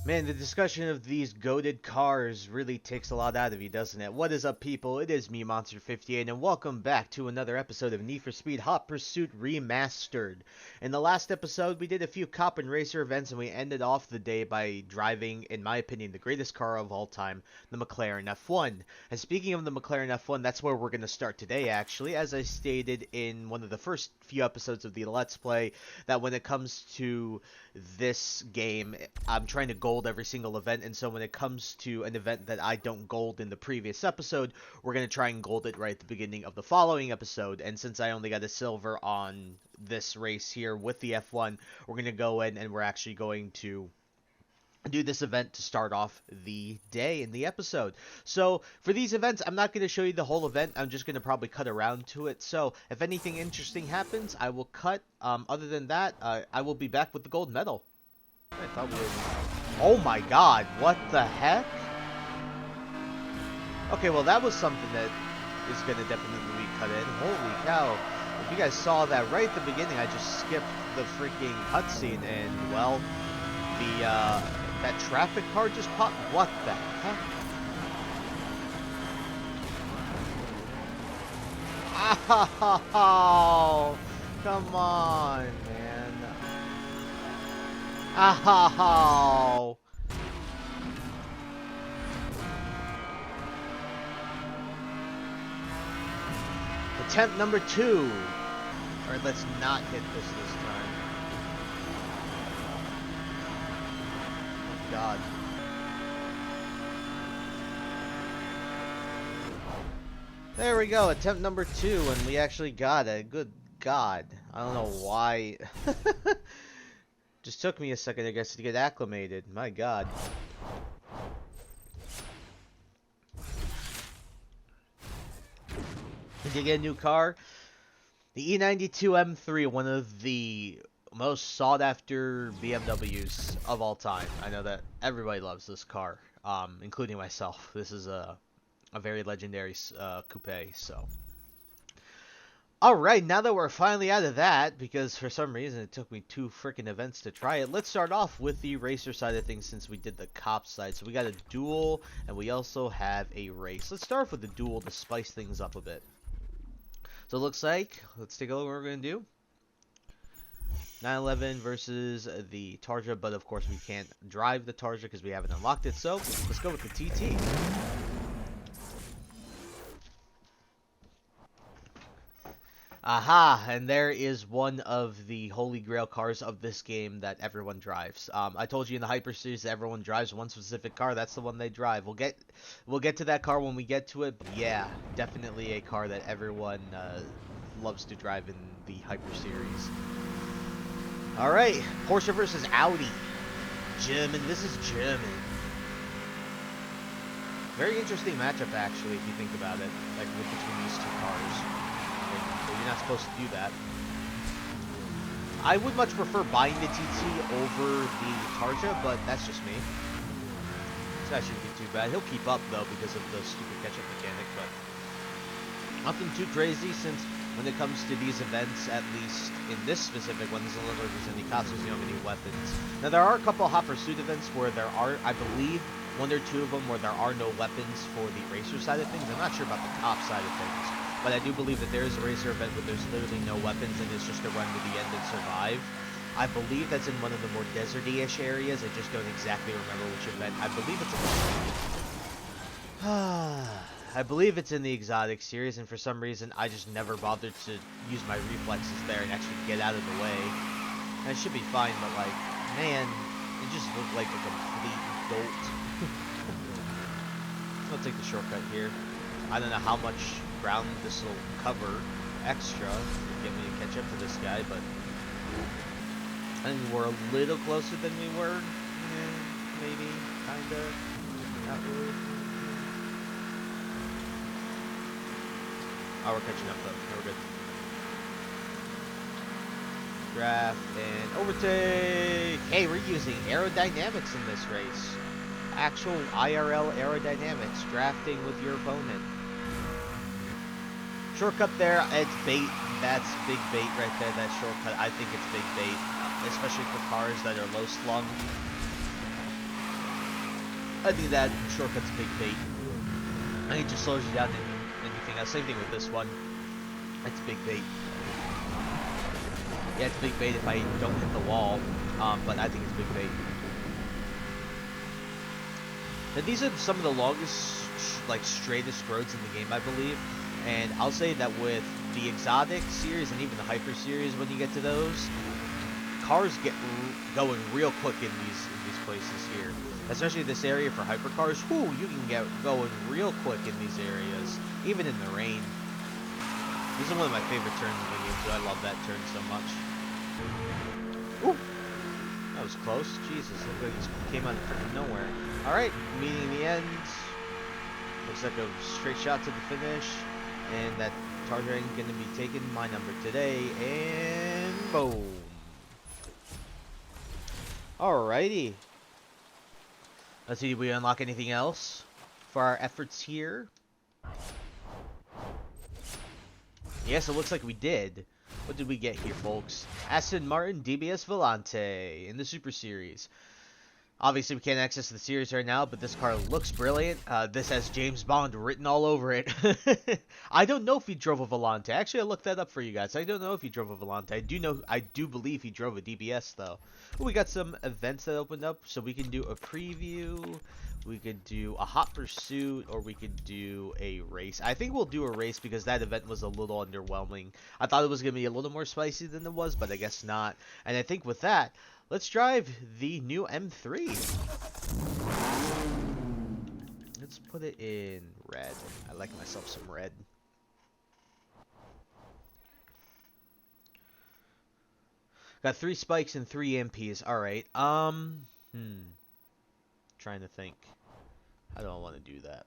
Man, the discussion of these goated cars really takes a lot out of you, doesn't it? What is up, people? It is me, Monster58, and welcome back to another episode of Need for Speed Hot Pursuit Remastered. In the last episode, we did a few cop and racer events, and we ended off the day by driving, in my opinion, the greatest car of all time, the McLaren F1. And speaking of the McLaren F1, that's where we're going to start today, actually. As I stated in one of the first few episodes of the Let's Play, that when it comes to this game, I'm trying to gold every single event, and so when it comes to an event that I don't gold in the previous episode, we're going to try and gold it right at the beginning of the following episode. And since I only got a silver on this race here with the F1, we're going to go in and we're actually going to do this event to start off the day in the episode. So for these events, I'm not going to show you the whole event. I'm just going to probably cut around to it. So if anything interesting happens, I will cut. Other than that, I will be back with the gold medal. I thought we were... Oh my god, what the heck? Okay, well that was something that is going to definitely be cut in. Holy cow. If you guys saw that right at the beginning, I just skipped the freaking cutscene and, well, that traffic car just popped. What the heck? Oh, come on, man. Oh. Attempt number 2. Alright, let's not hit this time. God. There we go, attempt number 2, and we actually got it. Good God. I don't know why. Just took me a second, I guess, to get acclimated. My God. Did you get a new car? The E92 M3, one of the most sought after BMWs of all time. I know that everybody loves this car, including myself. This is a very legendary coupe, so. Alright, now that we're finally out of that, because for some reason it took me 2 freaking events to try it, let's start off with the racer side of things since we did the cop side. So we got a duel, and we also have a race. Let's start off with the duel to spice things up a bit. So it looks like, let's take a look at what we're going to do. 911 versus the Targa, but of course we can't drive the Targa because we haven't unlocked it, so let's go with the TT. Aha, and there is one of the holy grail cars of this game that everyone drives. I told you in the Hyper Series that everyone drives one specific car. That's the one they drive. We'll get to that car when we get to it, but yeah, definitely a car that everyone loves to drive in the Hyper Series. Alright, Porsche versus Audi. German, this is German. Very interesting matchup, actually, if you think about it, like between these two cars. You're not supposed to do that. I would much prefer buying the TT over the Targa, but that's just me. This guy shouldn't be too bad. He'll keep up, though, because of the stupid catch-up mechanic, but nothing too crazy since when it comes to these events, at least in this specific one, doesn't look like there's any cops, there's no any weapons. Now, there are a couple Hot Pursuit events where there are, I believe, 1 or 2 of them where there are no weapons for the racer side of things. I'm not sure about the cop side of things. But I do believe that there is a racer event where there's literally no weapons and it's just a run to the end and survive. I believe that's in one of the more deserty-ish areas. I just don't exactly remember which event. I believe it's in I believe it's in the Exotic series, and for some reason I just never bothered to use my reflexes there and actually get out of the way. And it should be fine, but like, man, it just looked like a complete dolt. I'll take the shortcut here. I don't know how much ground this will cover extra to get me to catch up to this guy, but I think we're a little closer than we were. Maybe, kinda, not really. Oh, we're catching up though. We're good. Draft and overtake. Hey, we're using aerodynamics in this race. Actual IRL aerodynamics, drafting with your opponent. Shortcut there, it's bait. That's big bait right there, that shortcut. I think it's big bait, especially for cars that are low slung. I think that shortcut's big bait. I think it just slows you down than anything else. Same thing with this one. It's big bait. Yeah, it's big bait if I don't hit the wall, but I think it's big bait. Now, these are some of the longest, like, straightest roads in the game, I believe. And I'll say that with the Exotic series and even the Hyper series, when you get to those, cars get going real quick in these places here. Especially this area for hypercars. Whoo, you can get going real quick in these areas, even in the rain. This is one of my favorite turns in the game, so I love that turn so much. Ooh, that was close. Jesus, looked like it just came out of freaking nowhere. Alright, meeting the end. Looks like a straight shot to the finish. And that target ain't gonna be taking my number today. And boom. Alrighty. Let's see, did we unlock anything else for our efforts here? Yes, it looks like we did. What did we get here, folks? Aston Martin DBS Volante in the Super Series. Obviously, we can't access the series right now, but this car looks brilliant. This has James Bond written all over it. I don't know if he drove a Volante. Actually, I looked that up for you guys. I don't know if he drove a Volante. I do believe he drove a DBS, though. We got some events that opened up, so we can do a preview. We could do a hot pursuit, or we could do a race. I think we'll do a race because that event was a little underwhelming. I thought it was going to be a little more spicy than it was, but I guess not. And I think with that, let's drive the new M3. Let's put it in red. I like myself some red. Got 3 spikes and 3 MPs. Alright. Trying to think. I don't want to do that.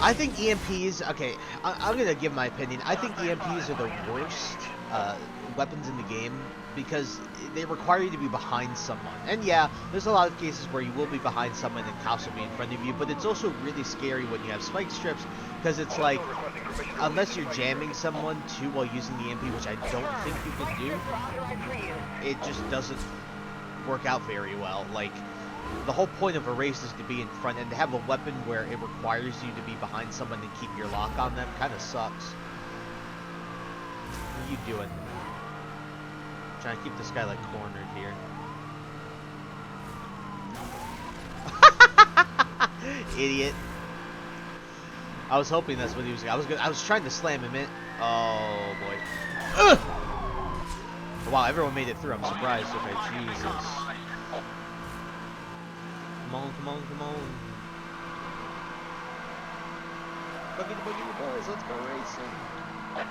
I think EMPs, okay, I'm going to give my opinion. I think EMPs are the worst weapons in the game because they require you to be behind someone. And yeah, there's a lot of cases where you will be behind someone and cops will be in front of you, but it's also really scary when you have spike strips because it's like, unless you're jamming someone too while using the EMP, which I don't think you can do, it just doesn't work out very well. Like, the whole point of a race is to be in front, and to have a weapon where it requires you to be behind someone and keep your lock on them kind of sucks. What are you doing? I'm trying to keep this guy like cornered here. Idiot. I was hoping that's what he was. I was trying to slam him in. Oh boy. Ugh! Wow, everyone made it through. I'm surprised. Okay, Jesus. Come on, come on, come on. Boogie, boogie, boys, let's go racing.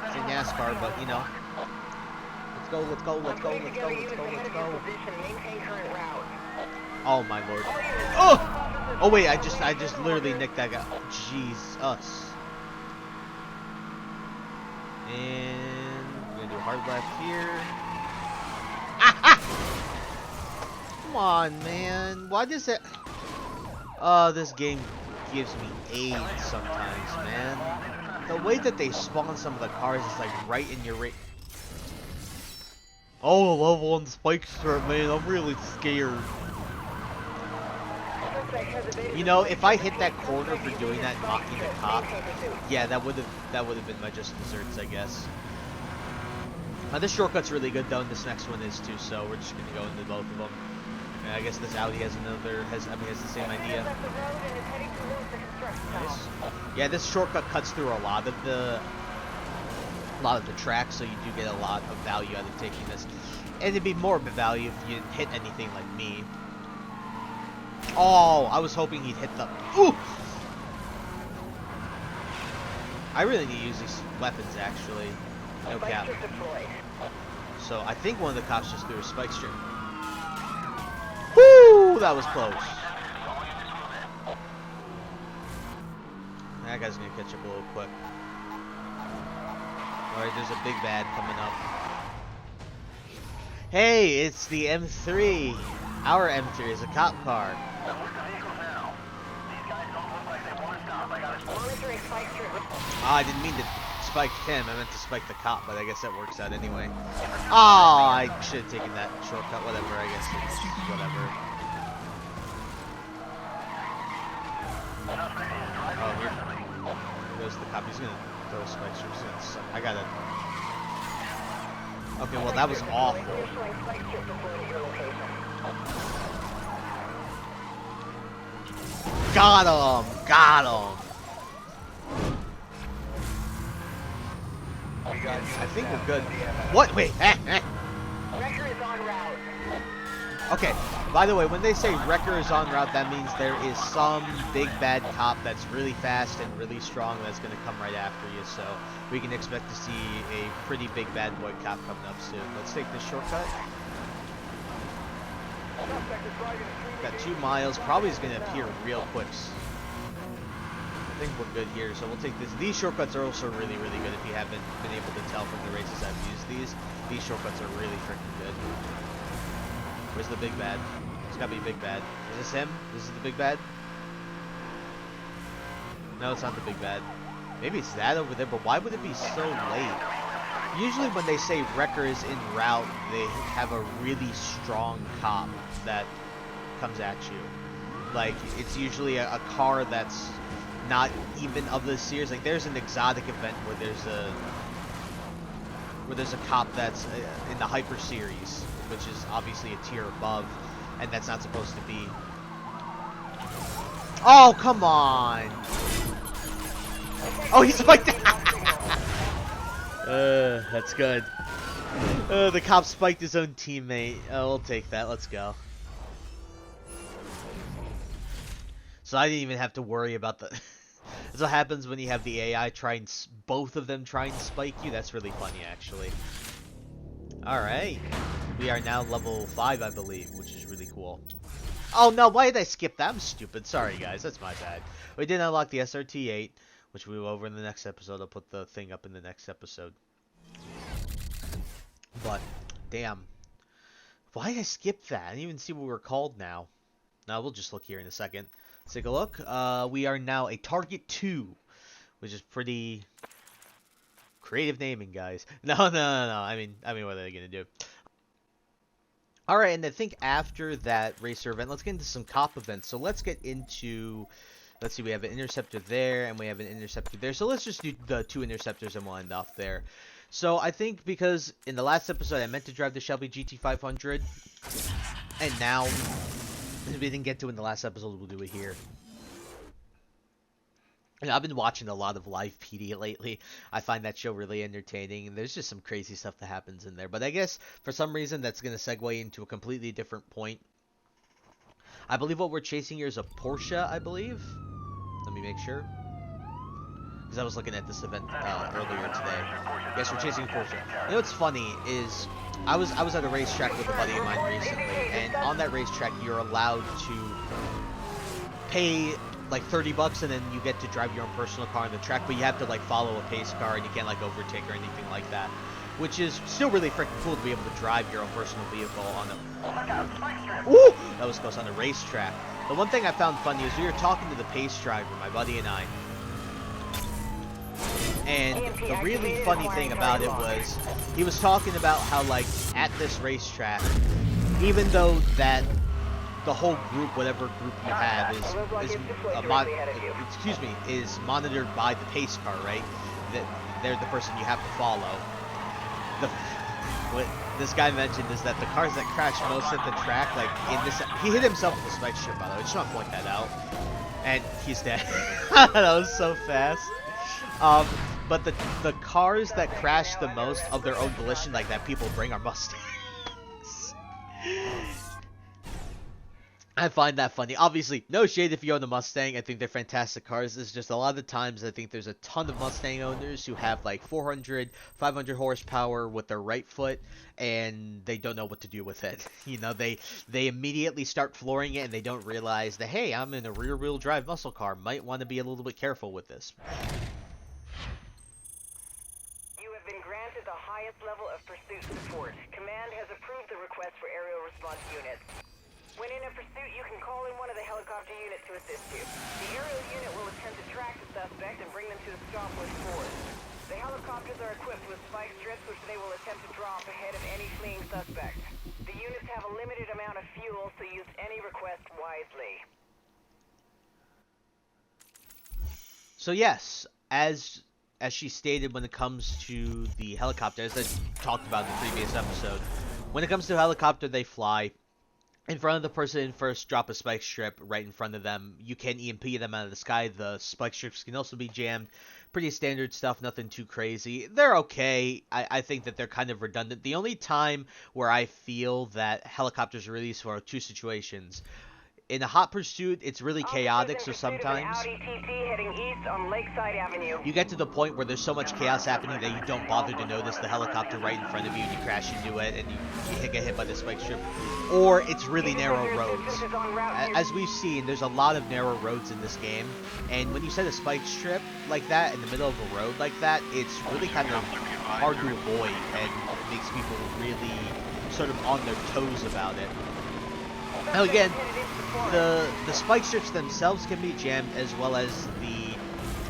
It's a NASCAR, but you know. Let's go, let's go, let's go, let's go, let's go, let's go. Oh my lord. Oh! Oh wait, I just literally nicked that guy. Oh, Jesus. And we're gonna do hard left here. Come on, man. Why does it... Oh, this game gives me AIDS sometimes, man. The way that they spawn some of the cars is like right in your Oh, level 1 spike strip, man. I'm really scared. You know, if I hit that corner for doing that, knocking the cop, yeah, that would have been my just desserts, I guess. This shortcut's really good though, and this next one is too. So we're just gonna go into both of them. And I guess this Audi has the same idea. Nice. Yeah, this shortcut cuts through a lot of the track, so you do get a lot of value out of taking this. And it'd be more of a value if you didn't hit anything like me. Oh, I was hoping he'd hit the... Ooh! I really need to use these weapons, actually. No cap. So, I think one of the cops just threw a spike strip. Woo! That was close. That guy's gonna catch up a little quick. Alright, there's a big bad coming up. Hey, it's the M3. Our M3 is a cop car. I didn't mean to spiked him. I meant to spike the cop, but I guess that works out anyway. Oh, I should have taken that shortcut. Whatever, I guess it's whatever. Oh, here goes the cop. He's gonna throw spikes. He's gonna suck. I gotta... Okay, well, that was awful. Got him! Got him! I think we're good. What? Wait. Okay. By the way, when they say Wrecker is en route, that means there is some big bad cop that's really fast and really strong that's going to come right after you. So we can expect to see a pretty big bad boy cop coming up soon. Let's take this shortcut. Got 2 miles. Probably is going to appear real quick. I think we're good here, so we'll take this. These shortcuts are also really, really good if you haven't been able to tell from the races I've used these. These shortcuts are really freaking good. Where's the big bad? It's gotta be big bad. Is this him? This is the big bad? No, it's not the big bad. Maybe it's that over there, but why would it be so late? Usually when they say Wrecker is en route, they have a really strong cop that comes at you. Like, it's usually a car that's not even of the series. Like, there's an exotic event where there's a cop that's in the Hyper series, which is obviously a tier above, and that's not supposed to be. Oh, come on! Oh, he's spiked. That's good. The cop spiked his own teammate. We'll take that. Let's go. So I didn't even have to worry about the... That's what happens when you have the AI try and... both of them try and spike you. That's really funny, actually. Alright. We are now level 5, I believe, which is really cool. Oh, no, why did I skip that? I'm stupid. Sorry, guys. That's my bad. We did unlock the SRT-8, which we will over in the next episode. I'll put the thing up in the next episode. But, damn. Why did I skip that? I didn't even see what we're called now. Now, we'll just look here in a second. Let's take a look. We are now a Target 2, which is pretty creative naming, guys. No. I mean, what are they gonna do? All right, and I think after that racer event, let's get into some cop events. So let's get into. Let's see. We have an interceptor there, and we have an interceptor there. So let's just do the 2 interceptors, and we'll end off there. So I think because in the last episode I meant to drive the Shelby GT500, and now. If we didn't get to in the last episode, we'll do it here. And I've been watching a lot of live PD lately. I find that show really entertaining, and there's just some crazy stuff that happens in there. But I guess for some reason that's going to segue into a completely different point. I believe what we're chasing here is a Porsche, I believe. Let me make sure. Because I was looking at this event earlier today. Yes, we're chasing a Porsche. You know what's funny is... I was at a racetrack with a buddy of mine recently, and on that racetrack you're allowed to pay like $30 and then you get to drive your own personal car on the track, but you have to like follow a pace car and you can't like overtake or anything like that, which is still really freaking cool to be able to drive your own personal vehicle on a... Ooh! That was close, on a racetrack. The one thing I found funny is we were talking to the pace driver, my buddy and I, and the really funny thing about it was he was talking about how like at this racetrack, even though that the whole group, whatever group you have, is monitored by the pace car, right? That they're the person you have to follow. What this guy mentioned is that the cars that crash most at the track, like in this, he hit himself with a spike strip, by the way. Just want to point that out, and he's dead. That was so fast. But the cars that crash the most of their own volition, like that people bring, are Mustangs. I find that funny. Obviously, no shade if you own a Mustang. I think they're fantastic cars. It's just a lot of the times I think there's a ton of Mustang owners who have like 400, 500 horsepower with their right foot, and they don't know what to do with it. You know, they immediately start flooring it, and they don't realize that, hey, I'm in a rear-wheel drive muscle car. Might want to be a little bit careful with this. The highest level of pursuit support. Command has approved the request for aerial response units. When in a pursuit, you can call in one of the helicopter units to assist you. The aerial unit will attempt to track the suspect and bring them to a stop with force. The helicopters are equipped with spike strips which they will attempt to drop ahead of any fleeing suspect. The units have a limited amount of fuel, so use any request wisely. So yes, as she stated, when it comes to the helicopter, as I talked about in the previous episode, when it comes to a helicopter, they fly in front of the person first, drop a spike strip right in front of them. You can EMP them out of the sky. The spike strips can also be jammed. Pretty standard stuff, nothing too crazy. They're okay. I think that they're kind of redundant. The only time where I feel that helicopters are released for two situations. In a hot pursuit, it's really chaotic, so sometimes you get to the point where there's so much chaos happening that you don't bother to notice the helicopter right in front of you, and you crash into it, and you get hit by the spike strip. Or it's really narrow roads. As we've seen, there's a lot of narrow roads in this game, and when you set a spike strip like that in the middle of a road like that, it's really kind of hard to avoid, and makes people really sort of on their toes about it. Now again, the spike strips themselves can be jammed, as well as the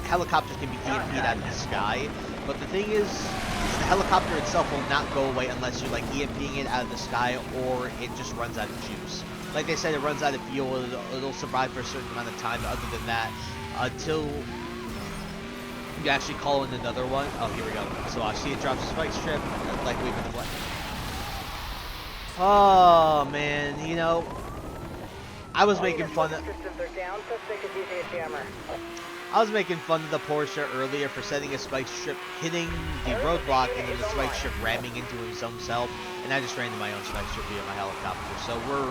helicopters can be EMP'd out of the sky. But the thing is the helicopter itself will not go away unless you're like EMPing it out of the sky, or it just runs out of juice. Like they said, it runs out of fuel. It'll survive for a certain amount of time. Other than that, until you actually call in another one. Oh, here we go. So I see it drops a spike strip, like we've been what? Oh man, you know, I was making fun of the Porsche earlier for setting a spike strip, hitting the roadblock, and then the spike strip ramming into his own self, and I just ran into my own spike strip via my helicopter. So we're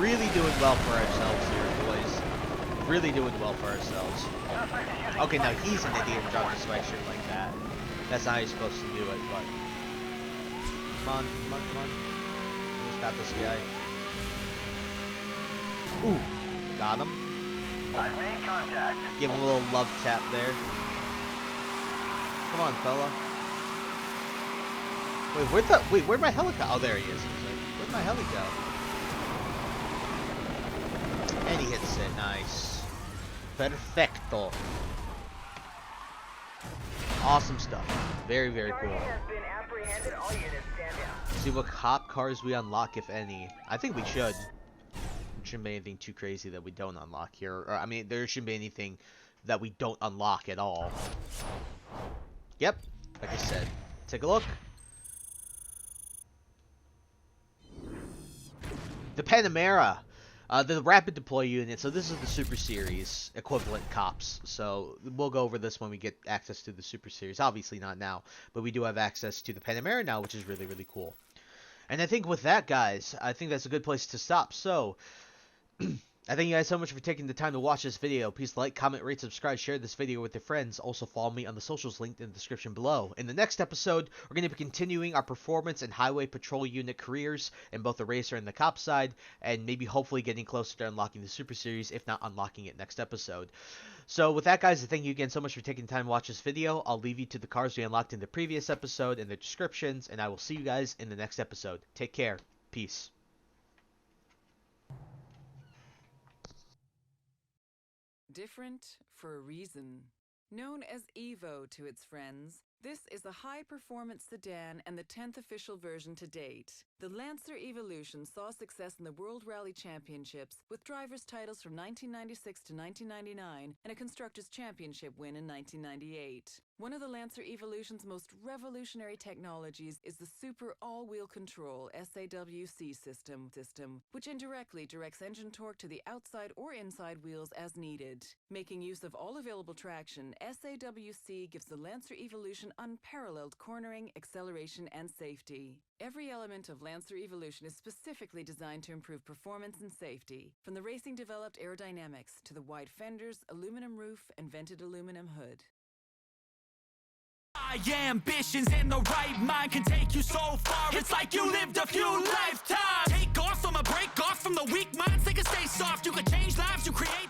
really doing well for ourselves here, boys. Really doing well for ourselves. Okay, now he's an idiot and dropped a spike strip like that. That's not how you're supposed to do it, but come on, come on, come on. Got this guy. Ooh, got him. I've made contact. Give him a little love tap there. Come on, fella. Where'd my helicopter? Oh, there he is. Where'd my heli go? And he hits it. Nice. Perfecto. Awesome stuff. Very, very cool. See what cop cars we unlock, if any. I think we should. There shouldn't be anything too crazy that we don't unlock here. Or, I mean, there shouldn't be anything that we don't unlock at all. Yep, like I said. Take a look. The Panamera. The rapid deploy unit. So this is the Super Series equivalent cops. So we'll go over this when we get access to the Super Series. Obviously not now, but we do have access to the Panamera now, which is really, really cool. And I think with that, guys, I think that's a good place to stop. So I thank you guys so much for taking the time to watch this video. Please like, comment, rate, subscribe, share this video with your friends. Also follow me on the socials linked in the description below. In the next episode, we're going to be continuing our performance and highway patrol unit careers in both the racer and the cop side, and maybe hopefully getting closer to unlocking the Super Series, if not unlocking it next episode. So with that, guys, I thank you again so much for taking the time to watch this video. I'll leave you to the cars we unlocked in the previous episode in the descriptions, and I will see you guys in the next episode. Take care. Peace. Different for a reason. Known as Evo to its friends, this is a high-performance sedan and the 10th official version to date. The Lancer Evolution saw success in the World Rally Championships with drivers' titles from 1996 to 1999 and a Constructors' Championship win in 1998. One of the Lancer Evolution's most revolutionary technologies is the Super All-Wheel Control SAWC system, which indirectly directs engine torque to the outside or inside wheels as needed. Making use of all available traction, SAWC gives the Lancer Evolution unparalleled cornering, acceleration, and safety. Every element of Lancer Evolution is specifically designed to improve performance and safety, from the racing-developed aerodynamics to the wide fenders, aluminum roof, and vented aluminum hood. My ambitions in the right mind can take you so far. It's like you lived a few lifetimes. Take off from a break off from the weak minds. They can stay soft. You can change lives. You create.